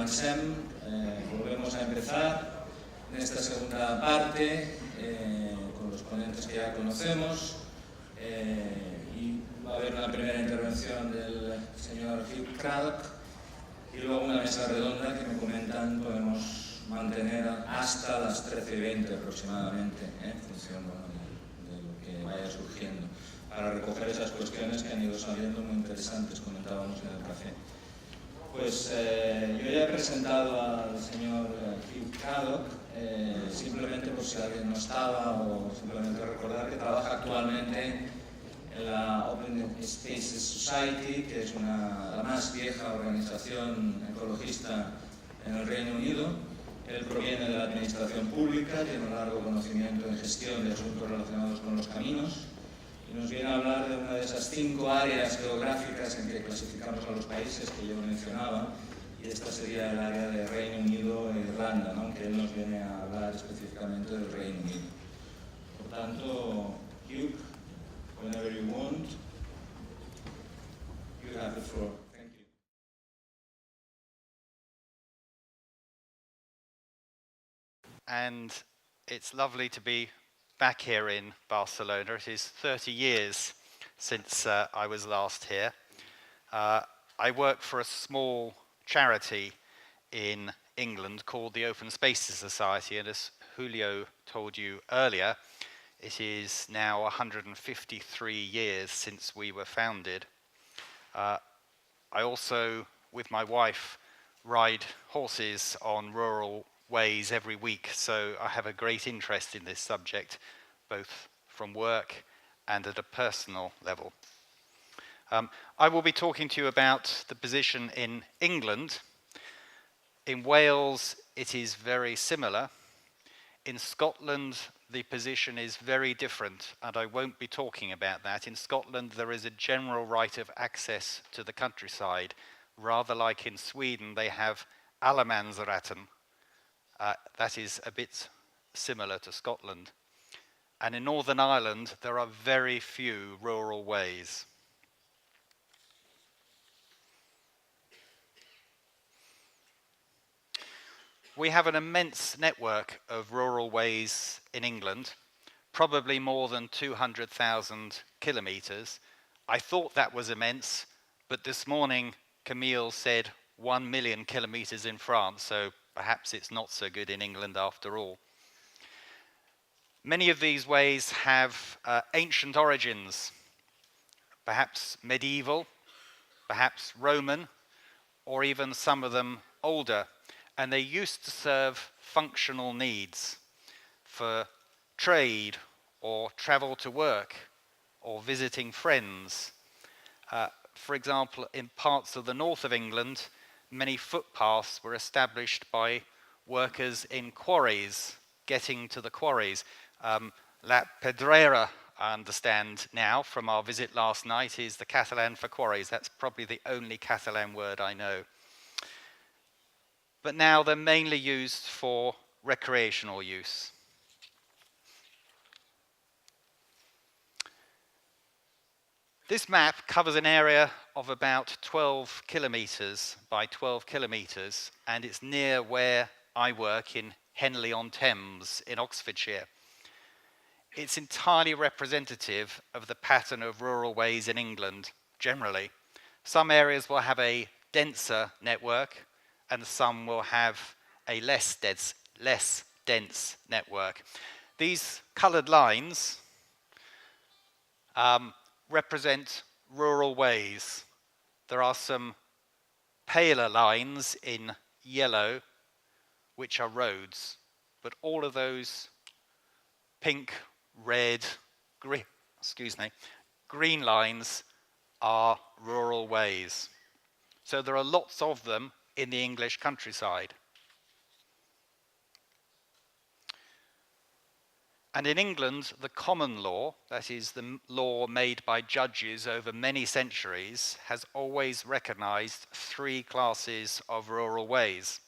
avancem, volvemos a empezar en esta segunda parte con los ponentes que ya conocemos y va a haber una primera intervención del señor Hugh Craddock y luego una mesa redonda que me comentan podemos mantener hasta las 13:20 aproximadamente, en función de lo que vaya surgiendo, para recoger esas cuestiones que han ido saliendo muy interesantes, comentábamos en el café. Pues yo ya he presentado al señor Hugh Craddock, simplemente por si alguien no estaba o simplemente recordar que trabaja actualmente en la Open Spaces Society, que es la más vieja organización ecologista en el Reino Unido. Él proviene de la administración pública, tiene un largo conocimiento en gestión de asuntos relacionados con los caminos y nos viene a hablar de una de esas 5 áreas geográficas en que clasificamos a los países que yo mencionaba, y esta sería el área de Reino Unido e Irlanda, ¿no? Aunque él nos viene a hablar específicamente del Reino Unido. Por tanto, Hugh, whenever you want, you have the floor. Thank you. And it's lovely to be back here in Barcelona. It is 30 years since I was last here. I work for a small charity in England called the Open Spaces Society, and as Julio told you earlier, it is now 153 years since we were founded. I also, with my wife, ride horses on rural ways every week, so I have a great interest in this subject, both from work and at a personal level. I will be talking to you about the position in England. In Wales, it is very similar. In Scotland, the position is very different, and I won't be talking about that. In Scotland, there is a general right of access to the countryside. Rather like in Sweden, they have allemansrätten. That is a bit similar to Scotland. And in Northern Ireland, there are very few rural ways. We have an immense network of rural ways in England, probably more than 200,000 kilometres. I thought that was immense, but this morning Camille said 1 million kilometres in France, so perhaps it's not so good in England after all. Many of these ways have ancient origins, perhaps medieval, perhaps Roman, or even some of them older. And they used to serve functional needs for trade or travel to work or visiting friends. For example, in parts of the north of England, many footpaths were established by workers in quarries, getting to the quarries. La Pedrera, I understand now from our visit last night, is the Catalan for quarries. That's probably the only Catalan word I know. But now they're mainly used for recreational use. This map covers an area of about 12 kilometres by 12 kilometres, and it's near where I work in Henley-on-Thames in Oxfordshire. It's entirely representative of the pattern of rural ways in England generally. Some areas will have a denser network, and some will have a less dense network. These coloured lines represent rural ways. There are some paler lines in yellow, which are roads, but all of those pink, red, green lines are rural ways. So there are lots of them in the English countryside. And in England, the common law, that is the law made by judges over many centuries, has always recognised 3 classes of rural ways.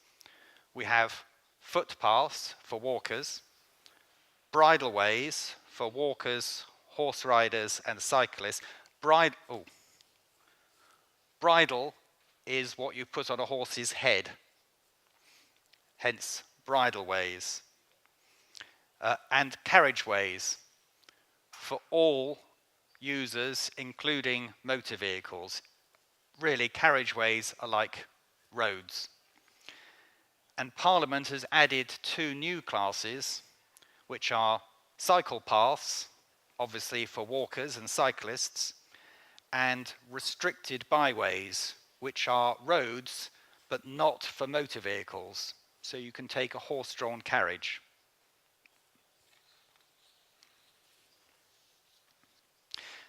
We have footpaths for walkers, bridleways for walkers, horse riders and cyclists. Bridle is what you put on a horse's head. hence bridleways, and carriageways for all users, including motor vehicles. Really, carriageways are like roads. And Parliament has added two new classes, which are cycle paths, obviously for walkers and cyclists, and restricted byways, which are roads, but not for motor vehicles. So you can take a horse-drawn carriage.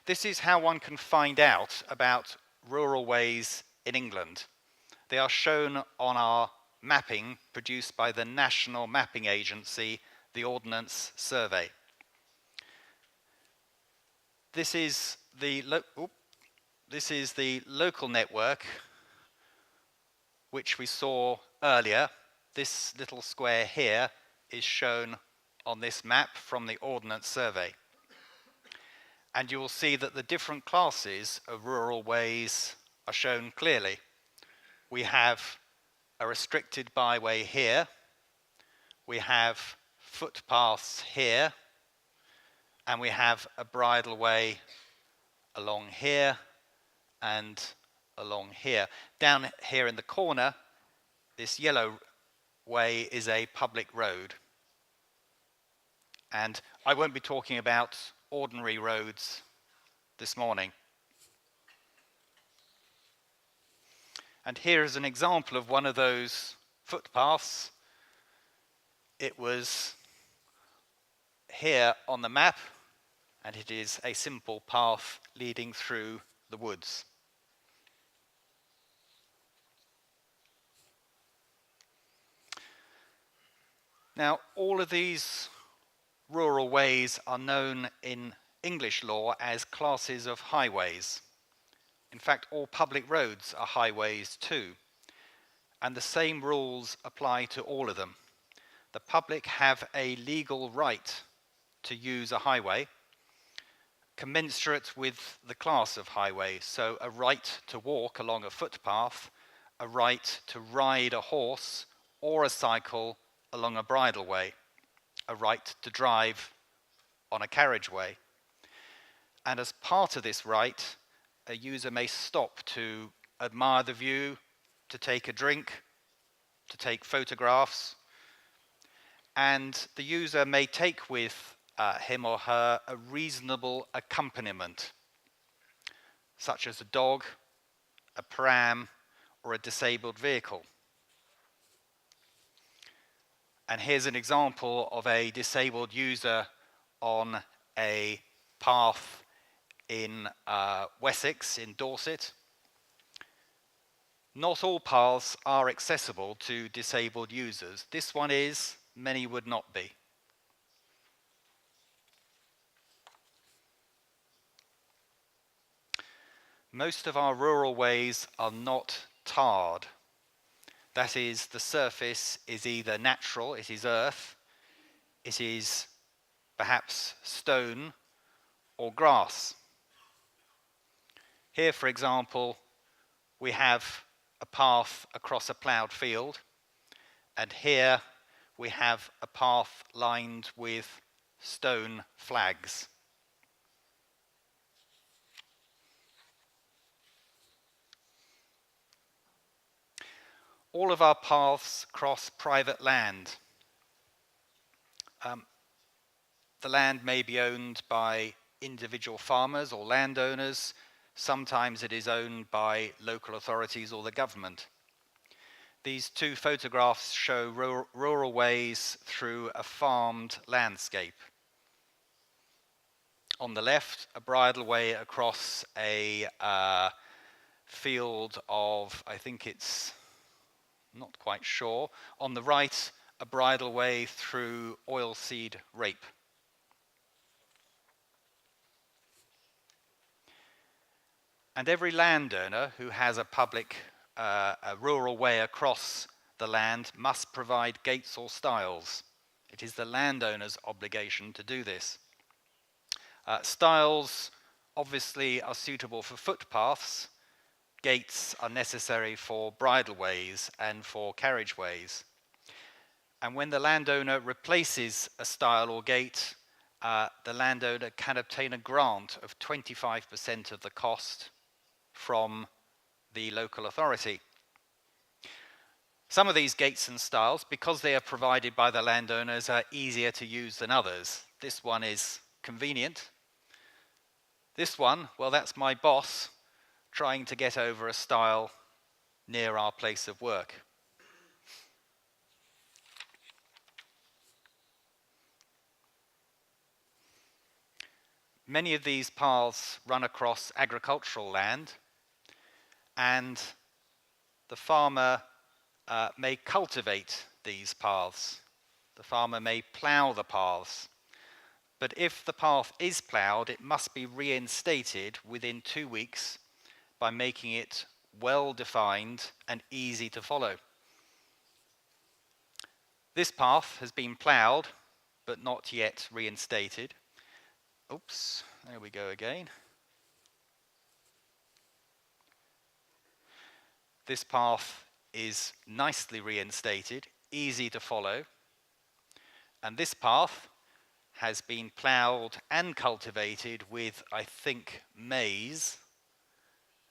This is how one can find out about rural ways in England. They are shown on our mapping produced by the National Mapping Agency, the Ordnance Survey. This is the local network which we saw earlier. This little square here is shown on this map from the Ordnance Survey. And you will see that the different classes of rural ways are shown clearly. We have a restricted byway here, we have footpaths here, and we have a bridleway along here and along here. Down here in the corner, this yellow way is a public road. And I won't be talking about ordinary roads this morning. And here is an example of one of those footpaths. It was here on the map, and it is a simple path leading through the woods. Now, all of these rural ways are known in English law as classes of highways. In fact, all public roads are highways too, and the same rules apply to all of them. The public have a legal right to use a highway, commensurate with the class of highway, so a right to walk along a footpath, a right to ride a horse or a cycle along a bridleway, a right to drive on a carriageway. And as part of this right, a user may stop to admire the view, to take a drink, to take photographs, and the user may take with him or her a reasonable accompaniment, such as a dog, a pram, or a disabled vehicle. And here's an example of a disabled user on a path in Wessex, in Dorset. Not all paths are accessible to disabled users. This one is, many would not be. Most of our rural ways are not tarred. That is, the surface is either natural, it is earth, it is perhaps stone or grass. Here, for example, we have a path across a ploughed field, and here we have a path lined with stone flags. All of our paths cross private land. The land may be owned by individual farmers or landowners. Sometimes it is owned by local authorities or the government. These two photographs show rural ways through a farmed landscape. On the left, a bridleway across a field of, I think it's not quite sure. On the right, a bridleway through oilseed rape. And every landowner who has a public, a rural way across the land must provide gates or stiles. It is the landowner's obligation to do this. Stiles obviously are suitable for footpaths. Gates are necessary for bridleways and for carriageways. And when the landowner replaces a stile or gate, the landowner can obtain a grant of 25% of the cost from the local authority. Some of these gates and stiles, because they are provided by the landowners, are easier to use than others. This one is convenient. This one, well, that's my boss trying to get over a stile near our place of work. Many of these paths run across agricultural land, and the farmer may cultivate these paths. The farmer may plough the paths. But if the path is ploughed, it must be reinstated within 2 weeks by making it well defined and easy to follow. This path has been ploughed, but not yet reinstated. Oops, there we go again. This path is nicely reinstated, easy to follow. And this path has been ploughed and cultivated with, I think, maize.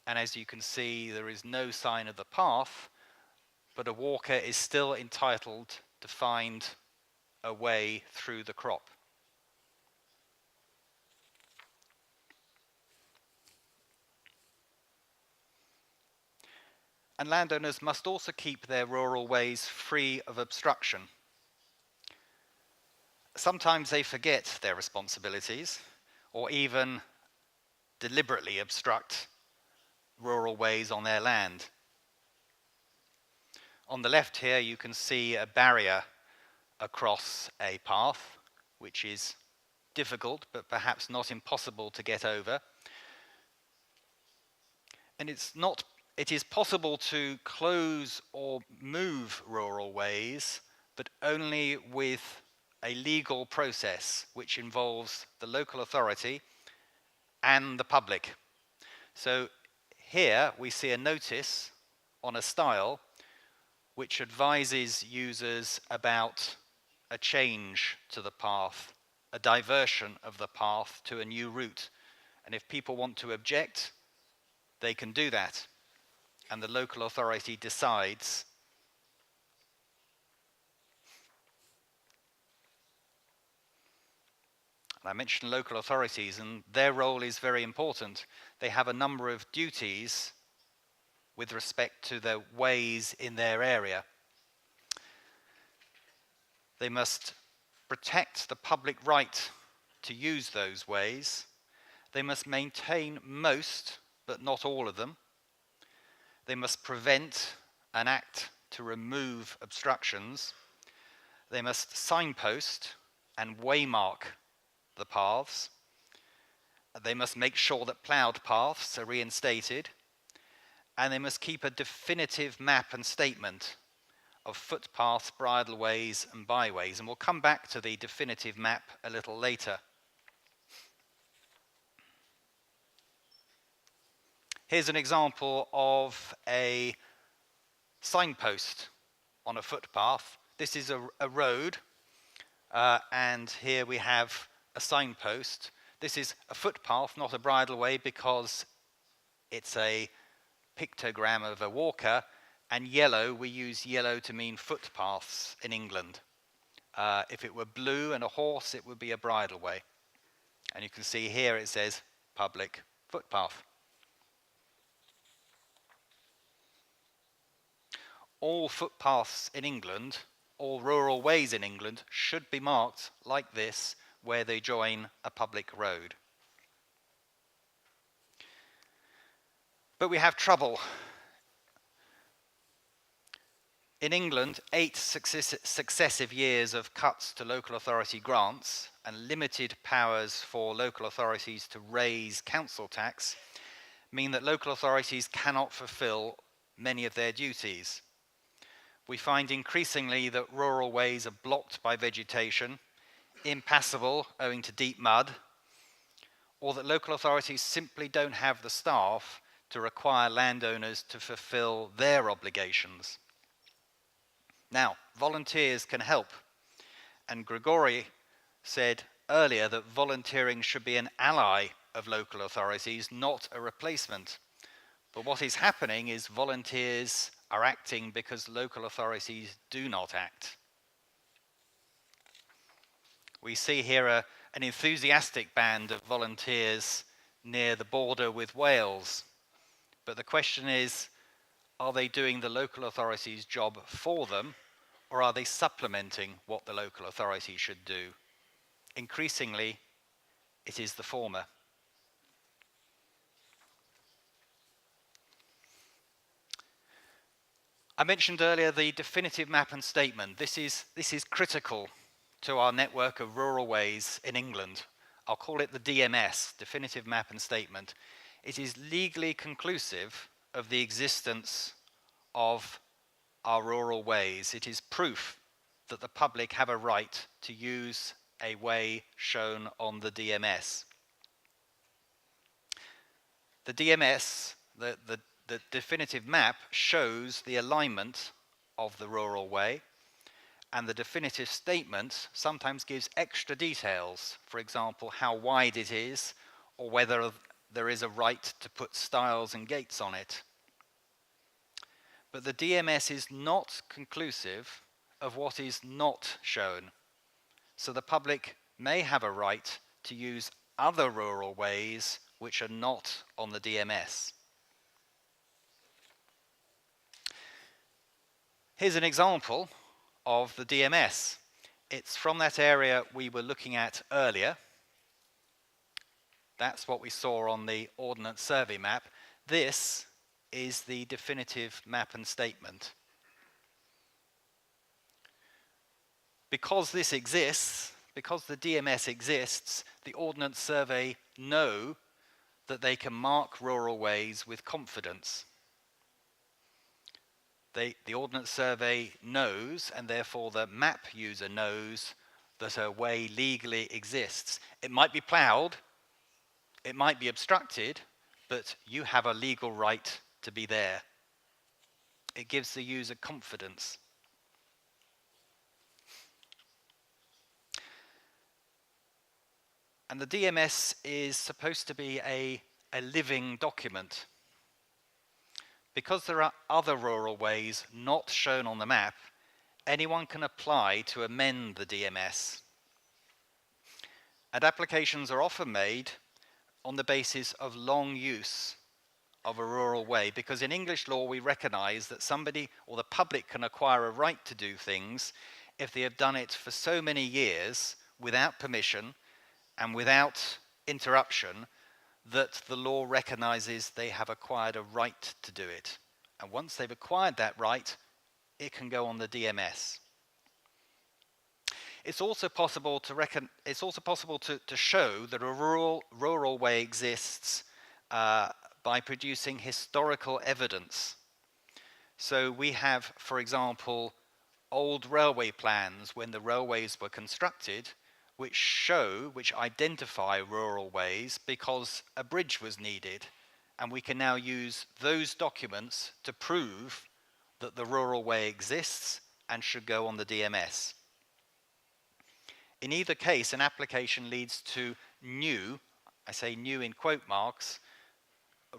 And as you can see, there is no sign of the path, but a walker is still entitled to find a way through the crop. And landowners must also keep their rural ways free of obstruction. Sometimes they forget their responsibilities, or even deliberately obstruct rural ways on their land. On the left here, you can see a barrier across a path, which is difficult, but perhaps not impossible to get over. And it is possible to close or move rural ways, but only with a legal process which involves the local authority and the public. So here we see a notice on a stile which advises users about a change to the path, a diversion of the path to a new route. And if people want to object, they can do that. And the local authority decides. I mentioned local authorities, and their role is very important. They have a number of duties with respect to the ways in their area. They must protect the public right to use those ways. They must maintain most, but not all of them. They must prevent and act to remove obstructions. They must signpost and waymark the paths. They must make sure that ploughed paths are reinstated. And they must keep a definitive map and statement of footpaths, bridleways and byways. And we'll come back to the definitive map a little later. Here's an example of a signpost on a footpath. This is a road, and here we have a signpost. This is a footpath, not a bridleway, because it's a pictogram of a walker, and yellow, we use yellow to mean footpaths in England. If it were blue and a horse, it would be a bridleway. And you can see here it says public footpath. All footpaths in England, all rural ways in England, should be marked like this where they join a public road. But we have trouble. In England, 8 successive years of cuts to local authority grants and limited powers for local authorities to raise council tax mean that local authorities cannot fulfill many of their duties. We find increasingly that rural ways are blocked by vegetation, impassable owing to deep mud, or that local authorities simply don't have the staff to require landowners to fulfill their obligations. Now, volunteers can help, and Grigori said earlier that volunteering should be an ally of local authorities, not a replacement. But what is happening is volunteers are acting because local authorities do not act. We see here an enthusiastic band of volunteers near the border with Wales. But the question is, are they doing the local authorities' job for them, or are they supplementing what the local authority should do? Increasingly, it is the former. I mentioned earlier the definitive map and statement. This is critical to our network of rural ways in England. I'll call it the DMS, Definitive Map and Statement. It is legally conclusive of the existence of our rural ways. It is proof that the public have a right to use a way shown on the DMS. The DMS, the definitive map, shows the alignment of the rural way, and the definitive statement sometimes gives extra details, for example, how wide it is, or whether there is a right to put stiles and gates on it. But the DMS is not conclusive of what is not shown, so the public may have a right to use other rural ways which are not on the DMS. Here's an example of the DMS. It's from that area we were looking at earlier. That's what we saw on the Ordnance Survey map. This is the definitive map and statement. Because this exists, because the DMS exists, the Ordnance Survey know that they can mark rural ways with confidence. The Ordnance Survey knows, and therefore the map user knows, that a way legally exists. It might be ploughed, it might be obstructed, but you have a legal right to be there. It gives the user confidence. And the DMS is supposed to be a living document. Because there are other rural ways not shown on the map, anyone can apply to amend the DMS. And applications are often made on the basis of long use of a rural way, because in English law we recognize that somebody or the public can acquire a right to do things if they have done it for so many years without permission and without interruption that the law recognizes they have acquired a right to do it. And once they've acquired that right, it can go on the DMS. It's also possible to show that a rural way exists by producing historical evidence. So we have, for example, old railway plans when the railways were constructed, which identify rural ways because a bridge was needed, and we can now use those documents to prove that the rural way exists and should go on the DMS. In either case, an application leads to new, I say new in quote marks,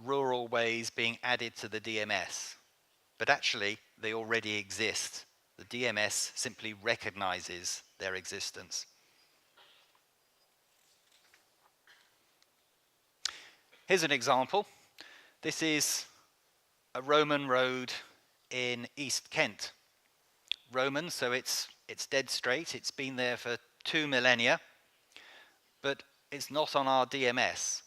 rural ways being added to the DMS. But actually, they already exist. The DMS simply recognizes their existence. Here's an example. This is a Roman road in East Kent. Roman, so it's dead straight. It's been there for 2 millennia, but it's not on our DMS.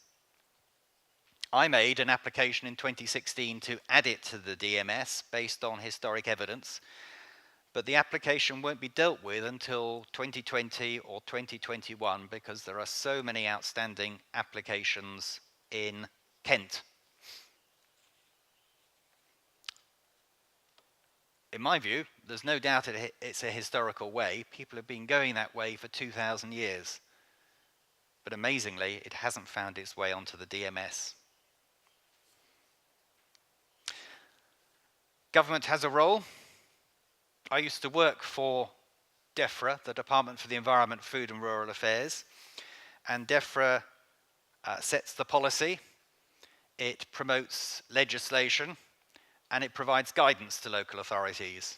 I made an application in 2016 to add it to the DMS based on historic evidence, but the application won't be dealt with until 2020 or 2021 because there are so many outstanding applications in Kent. In my view, there's no doubt it's a historical way. People have been going that way for 2,000 years. But amazingly, it hasn't found its way onto the DMS. Government has a role. I used to work for DEFRA, the Department for the Environment, Food and Rural Affairs, and DEFRA sets the policy, it promotes legislation, and it provides guidance to local authorities.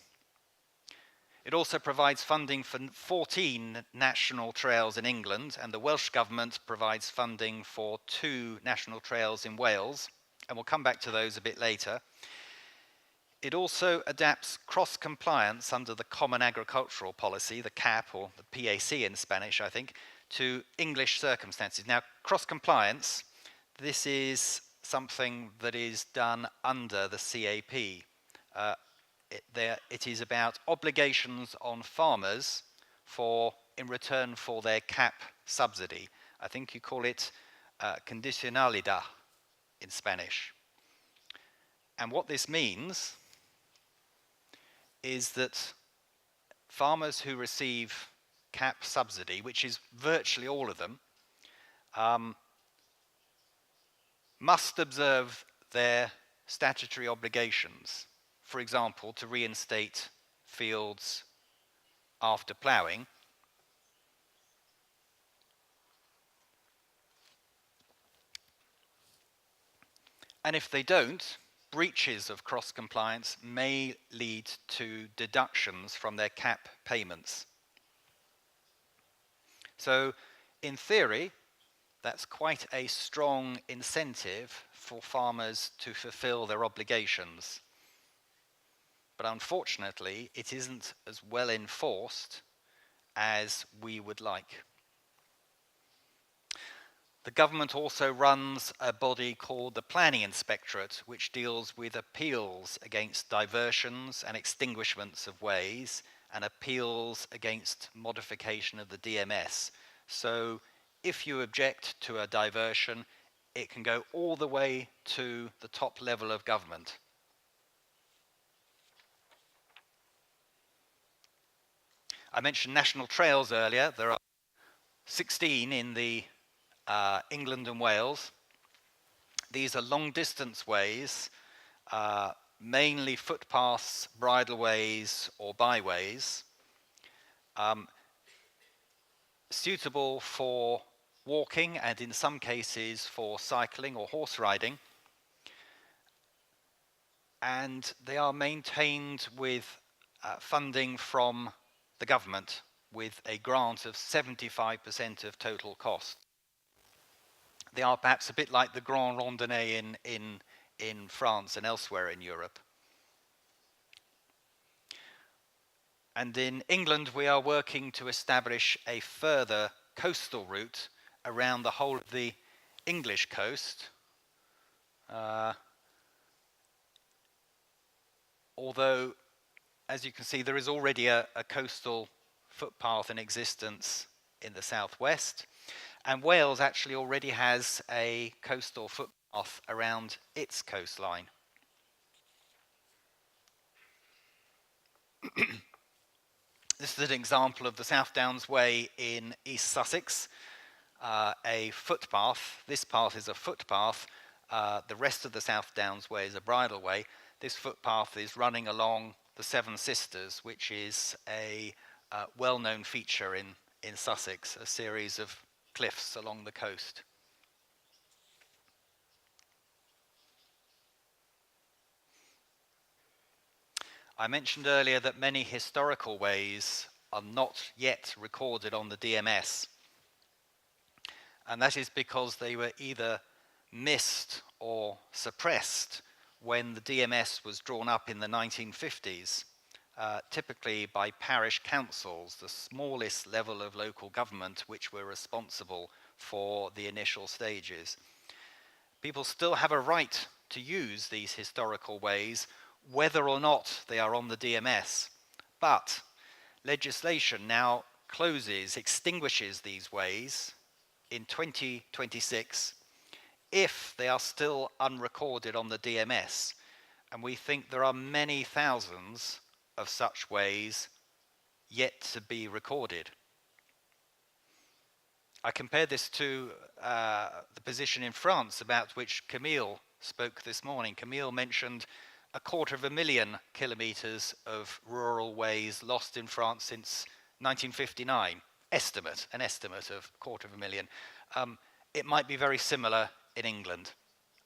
It also provides funding for 14 national trails in England, and the Welsh Government provides funding for 2 national trails in Wales, and we'll come back to those a bit later. It also adapts cross-compliance under the Common Agricultural Policy, the CAP, or the PAC in Spanish, I think, to English circumstances. Now, cross-compliance, this is something that is done under the CAP. It is about obligations on farmers in return for their CAP subsidy. I think you call it condicionalidad in Spanish. And what this means is that farmers who receive CAP subsidy, which is virtually all of them, must observe their statutory obligations. For example, to reinstate fields after ploughing. And if they don't, breaches of cross-compliance may lead to deductions from their CAP payments. So, in theory, that's quite a strong incentive for farmers to fulfill their obligations. But unfortunately, it isn't as well enforced as we would like. The government also runs a body called the Planning Inspectorate, which deals with appeals against diversions and extinguishments of ways, and appeals against modification of the DMS. So if you object to a diversion, it can go all the way to the top level of government. I mentioned national trails earlier. There are 16 in the England and Wales. These are long-distance ways, mainly footpaths, bridleways, or byways, suitable for walking and in some cases for cycling or horse riding. And they are maintained with funding from the government with a grant of 75% of total cost. They are perhaps a bit like the Grand Randonnée in France and elsewhere in Europe. And in England, we are working to establish a further coastal route around the whole of the English coast. Although, as you can see, there is already a coastal footpath in existence in the southwest. And Wales actually already has a coastal footpath around its coastline. This is an example of the South Downs Way in East Sussex, a footpath. This path is a footpath. The rest of the South Downs Way is a bridleway. This footpath is running along the Seven Sisters, which is a well-known feature in Sussex, a series of cliffs along the coast. I mentioned earlier that many historical ways are not yet recorded on the DMS. And that is because they were either missed or suppressed when the DMS was drawn up in the 1950s, typically by parish councils, the smallest level of local government which were responsible for the initial stages. People still have a right to use these historical ways, whether or not they are on the DMS. But legislation now extinguishes these ways in 2026 if they are still unrecorded on the DMS. And we think there are many thousands of such ways yet to be recorded. I compare this to the position in France about which Camille spoke this morning. Camille mentioned 250,000 kilometres of rural ways lost in France since 1959. An estimate of 250,000. It might be very similar in England,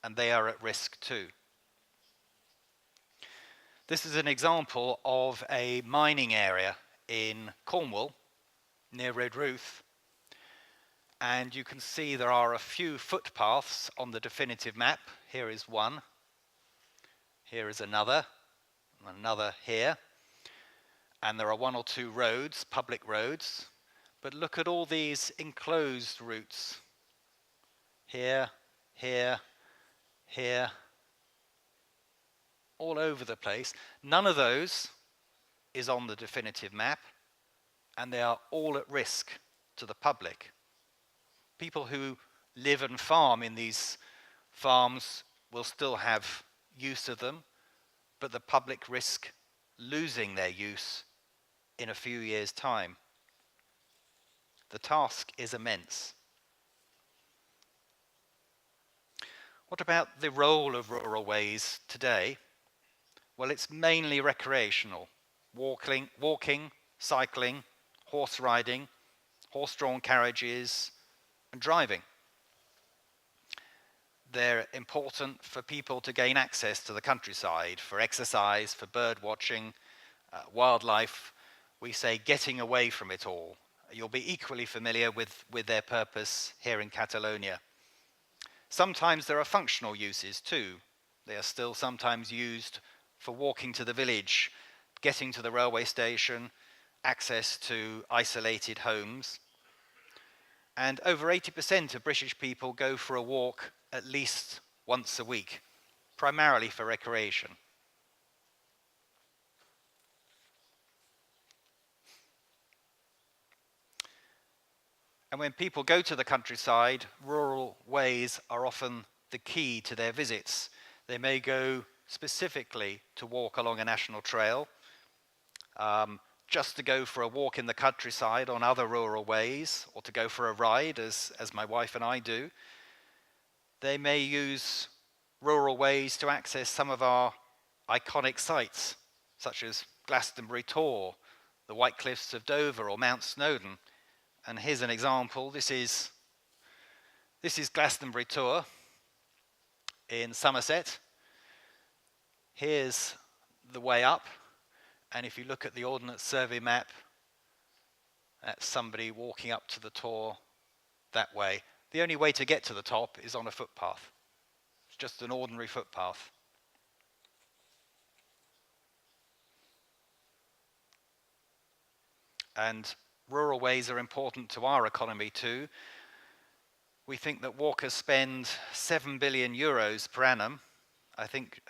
and they are at risk too. This is an example of a mining area in Cornwall, near Redruth, and you can see there are a few footpaths on the definitive map. Here is one, here is another here, and there are one or two roads, public roads, but look at all these enclosed routes. Here, here, here, all over the place. None of those is on the definitive map, and they are all at risk to the public. People who live and farm in these farms will still have use of them, but the public risk losing their use in a few years' time. The task is immense. What about the role of rural ways today? Well, it's mainly recreational. Walking, cycling, horse riding, horse-drawn carriages, and driving. They're important for people to gain access to the countryside, for exercise, for bird watching, wildlife. We say getting away from it all. You'll be equally familiar with their purpose here in Catalonia. Sometimes there are functional uses too. They are still sometimes used for walking to the village, getting to the railway station, access to isolated homes. And over 80% of British people go for a walk at least once a week, primarily for recreation. And when people go to the countryside, rural ways are often the key to their visits. They may go specifically to walk along a national trail, just to go for a walk in the countryside on other rural ways, or to go for a ride, as my wife and I do. They may use rural ways to access some of our iconic sites, such as Glastonbury Tor, the White Cliffs of Dover, or Mount Snowdon. And here's an example. This is Glastonbury Tor in Somerset. Here's the way up, and if you look at the Ordnance Survey map, that's somebody walking up to the Tor that way. The only way to get to the top is on a footpath. It's just an ordinary footpath. And rural ways are important to our economy too. We think that walkers spend 7 billion euros per annum. I think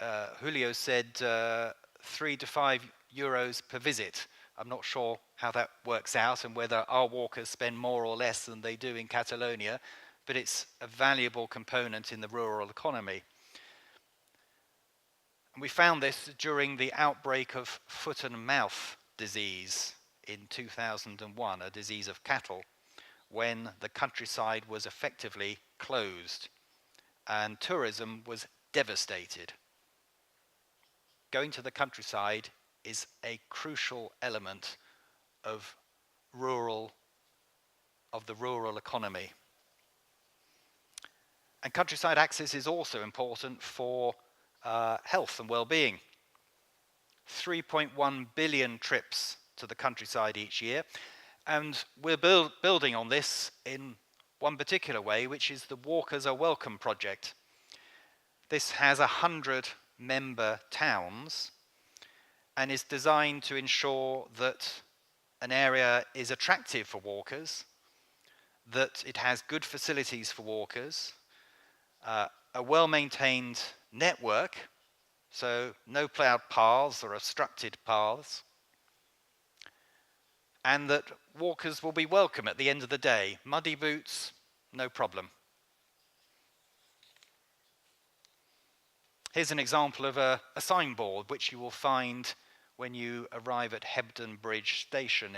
Julio said 3 to 5 euros per visit. I'm not sure how that works out and whether our walkers spend more or less than they do in Catalonia, but it's a valuable component in the rural economy. And we found this during the outbreak of foot and mouth disease in 2001, a disease of cattle, when the countryside was effectively closed and tourism was devastated. Going to the countryside is a crucial element of the rural economy. And countryside access is also important for health and well-being. 3.1 billion trips to the countryside each year, and we're building on this in one particular way, which is the Walkers Are Welcome project. This has 100 member towns and is designed to ensure that an area is attractive for walkers, that it has good facilities for walkers, a well-maintained network, so no ploughed paths or obstructed paths, and that walkers will be welcome at the end of the day. Muddy boots, no problem. Here's an example of a signboard which you will find when you arrive at Hebden Bridge Station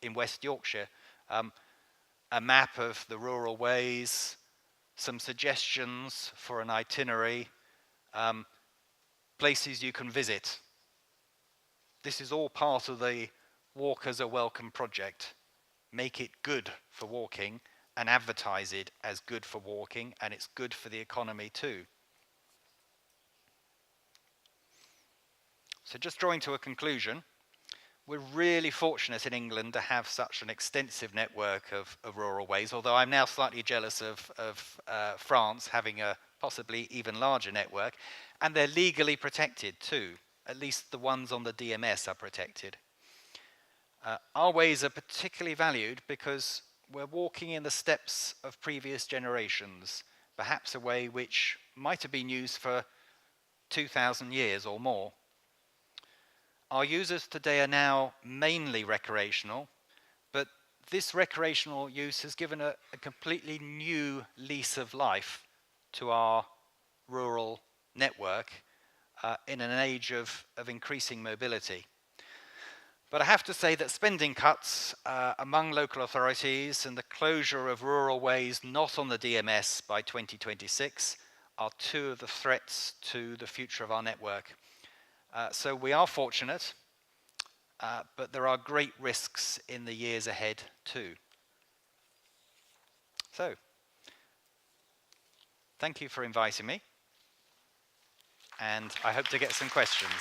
in West Yorkshire. A map of the rural ways, some suggestions for an itinerary, places you can visit. This is all part of the Walkers Are Welcome project. Make it good for walking and advertise it as good for walking, and it's good for the economy too. So just drawing to a conclusion, we're really fortunate in England to have such an extensive network of rural ways, although I'm now slightly jealous of France having a possibly even larger network, and they're legally protected too. At least the ones on the DMS are protected. Our ways are particularly valued because we're walking in the steps of previous generations, perhaps a way which might have been used for 2,000 years or more. Our users today are now mainly recreational, but this recreational use has given a completely new lease of life to our rural network in an age of increasing mobility. But I have to say that spending cuts among local authorities and the closure of rural ways not on the DMS by 2026 are two of the threats to the future of our network. So we are fortunate, but there are great risks in the years ahead too. So, thank you for inviting me, and I hope to get some questions.